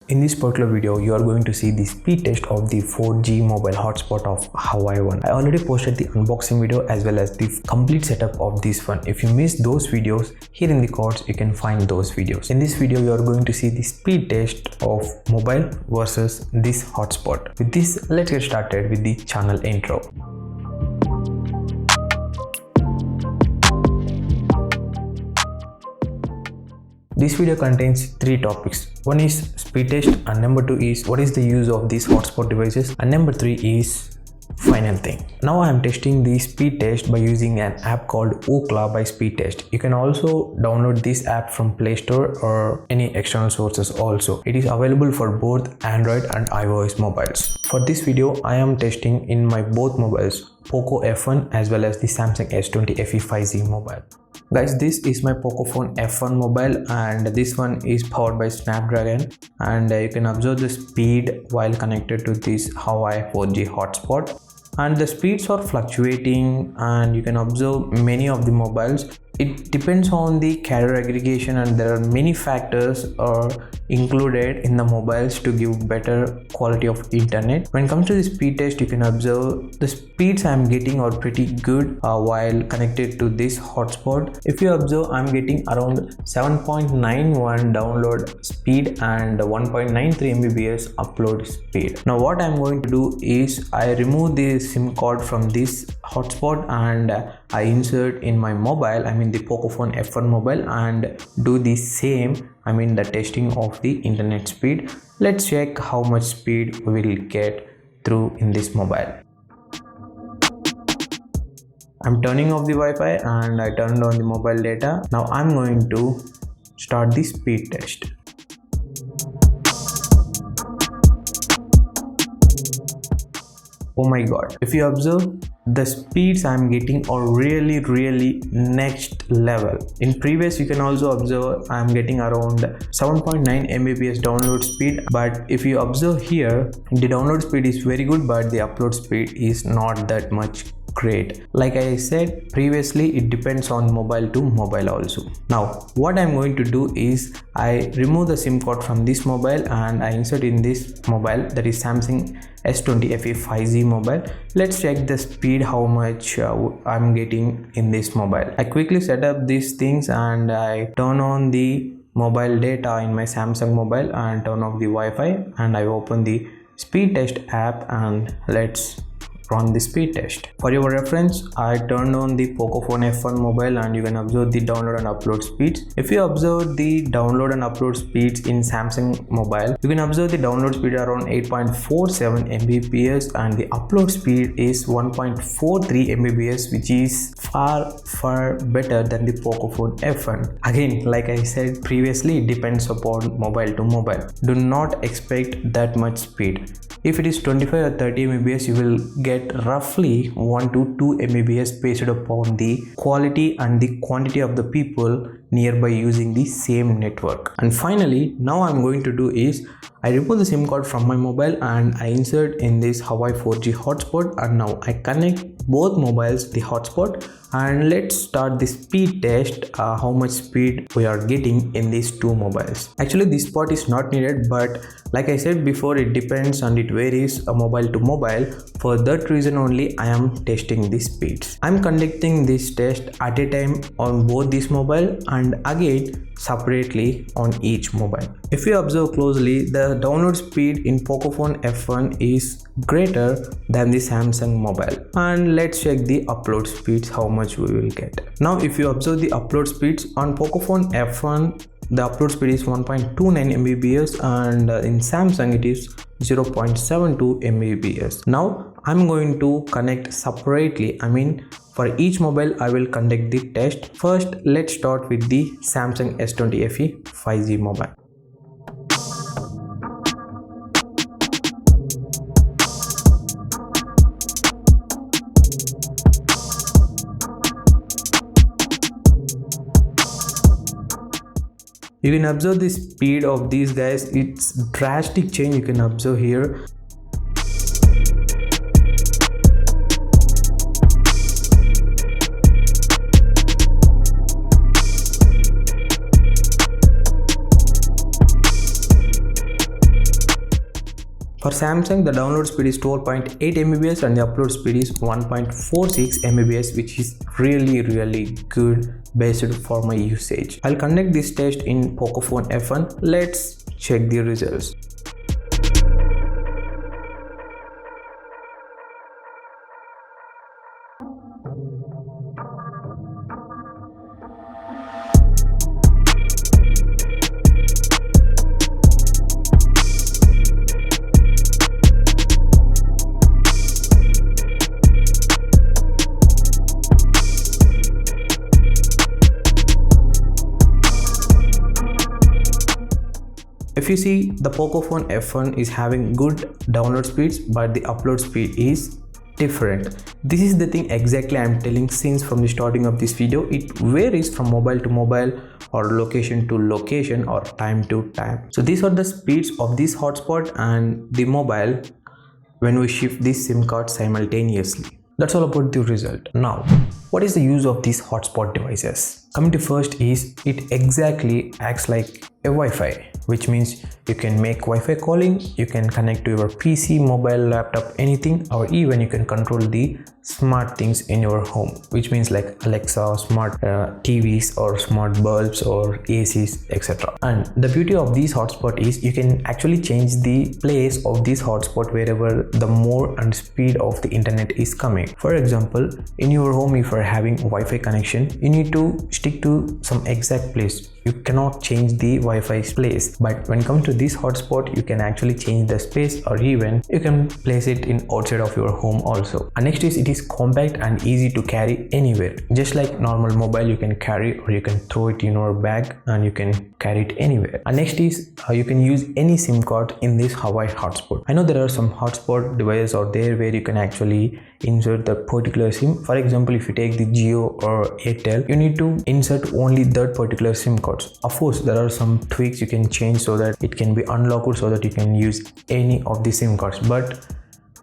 In this particular video, you are going to see the speed test of the 4G mobile hotspot of Huawei one. I already posted the unboxing video as well as the complete setup of this one. If you missed those videos, here in the cards you can find those videos. In this video, you are going to see the speed test of mobile versus this hotspot. With this, let's get started with the channel intro. This video contains 3 topics. One is speed test, and number 2 is what is the use of these hotspot devices, and number 3 is final thing. Now I am testing the speed test by using an app called Ookla by Speed Test. You can also download this app from Play Store or any external sources also. It is available for both Android and iOS mobiles. For this video, I am testing in my both mobiles, Poco F1 as well as the Samsung S20 FE 5G mobile. Guys, this is my Pocophone F1 mobile and this one is powered by Snapdragon, and you can observe the speed while connected to this Huawei 4G hotspot, and the speeds are fluctuating and you can observe many of the mobiles. It depends on the carrier aggregation and there are many factors are included in the mobiles to give better quality of internet. When it comes to the speed test, you can observe the speeds I am getting are pretty good while connected to this hotspot. If you observe, I am getting around 7.91 download speed and 1.93 Mbps upload speed. Now what I am going to do is I remove the SIM card from this hotspot and I insert in my mobile, the Pocophone F1 mobile, and do the same, the testing of the internet speed. Let's check how much speed we will get through in this mobile. I'm turning off the Wi-Fi and I turned on the mobile data. Now I'm going to start the speed test. Oh my god, if you observe, the speeds I'm getting are really next level. In previous, you can also observe I'm getting around 7.9 Mbps download speed, but if you observe here, the download speed is very good but the upload speed is not that much great. Like I said previously, it depends on mobile to mobile also. Now what I'm going to do is I remove the SIM card from this mobile and I insert in this mobile, that is Samsung S20 FE 5G mobile. Let's check the speed, how much I'm getting in this mobile. I quickly set up these things and I turn on the mobile data in my Samsung mobile and turn off the Wi-Fi, and I open the speed test app and let's run the speed test. For your reference, I turned on the Pocophone F1 mobile and you can observe the download and upload speeds. If you observe the download and upload speeds in Samsung mobile, you can observe the download speed around 8.47 Mbps and the upload speed is 1.43 Mbps, which is far better than the Pocophone F1. Again, like I said previously, it depends upon mobile to mobile. Do not expect that much speed. If it is 25 or 30 Mbps, you will get roughly 1 to 2 Mbps based upon the quality and the quantity of the people nearby using the same network. And finally, now I'm going to do is I remove the SIM card from my mobile and I insert in this Huawei 4G hotspot, and now I connect both mobiles the hotspot, and let's start the speed test, how much speed we are getting in these two mobiles. Actually this part is not needed, but like I said before, it depends and it varies mobile to mobile. For that reason only I am testing the speeds. I'm conducting this test at a time on both this mobile and again separately on each mobile. If you observe closely, the download speed in Pocophone F1 is greater than the Samsung mobile, and let's check the upload speeds, how much we will get. Now if you observe the upload speeds on Pocophone F1, the upload speed is 1.29 Mbps and in Samsung it is 0.72 Mbps. Now I'm going to connect separately, for each mobile I will conduct the test. First, let's start with the Samsung S20 FE 5G mobile. You can observe the speed of these guys, it's drastic change you can observe here. For Samsung, the download speed is 12.8 Mbps and the upload speed is 1.46 Mbps, which is really good based for my usage. I'll conduct this test in Pocophone F1. Let's check the results. If you see, the Pocophone F1 is having good download speeds, but the upload speed is different. This is the thing exactly I'm telling since from the starting of this video. It varies from mobile to mobile or location to location or time to time. So these are the speeds of this hotspot and the mobile when we shift this SIM card simultaneously. That's all about the result. Now, what is the use of these hotspot devices? Coming to first is, it exactly acts like a Wi-Fi, which means you can make Wi-Fi calling, you can connect to your PC, mobile, laptop, anything, or even you can control the smart things in your home, which means like Alexa, smart TVs or smart bulbs or ACs, etc. And the beauty of this hotspot is you can actually change the place of this hotspot wherever the mode and speed of the internet is coming. For example, in your home, if you're having Wi-Fi connection, you need to stick to some exact place. You cannot change the Wi-Fi place, but when it comes to this hotspot, you can actually change the space, or even you can place it in outside of your home also. And next is, it is compact and easy to carry anywhere. Just like normal mobile, you can carry or you can throw it in your bag and you can carry it anywhere. And next is, you can use any SIM card in this Huawei hotspot. I know there are some hotspot devices out there where you can actually insert the particular SIM. For example, if you take the Jio or Airtel, you need to insert only that particular SIM cards. Of course, there are some tweaks you can change so that it can be unlocked so that you can use any of the SIM cards, but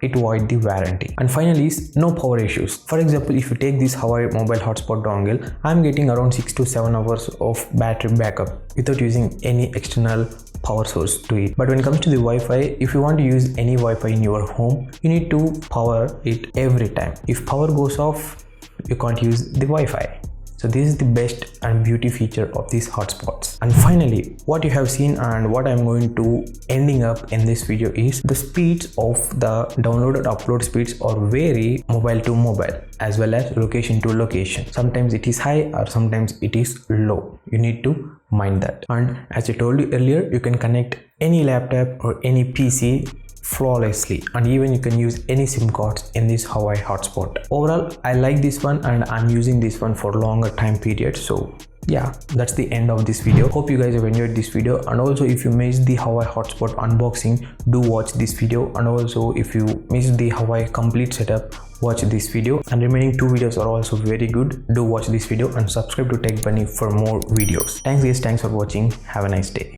it void the warranty. And finally is no power issues. For example, if you take this Huawei mobile hotspot dongle, I'm getting around 6 to 7 hours of battery backup without using any external power source to it. But when it comes to the Wi-Fi, if you want to use any Wi-Fi in your home, you need to power it every time. If power goes off, you can't use the Wi-Fi. So this is the best and beauty feature of these hotspots. And finally, what you have seen and what I'm going to ending up in this video is the speeds of the download and upload speeds are vary mobile to mobile as well as location to location. Sometimes it is high or sometimes it is low. You need to mind that. And as I told you earlier, you can connect any laptop or any PC flawlessly, and even you can use any SIM cards in this Huawei hotspot. Overall, I like this one and I'm using this one for longer time period. So yeah, that's the end of this video. Hope you guys have enjoyed this video, and also if you missed the Huawei hotspot unboxing, do watch this video. And also if you missed the Huawei complete setup, watch this video. And remaining 2 videos are also very good. Do watch this video and subscribe to Tech Bunny for more videos. Thanks guys, thanks for watching. Have a nice day.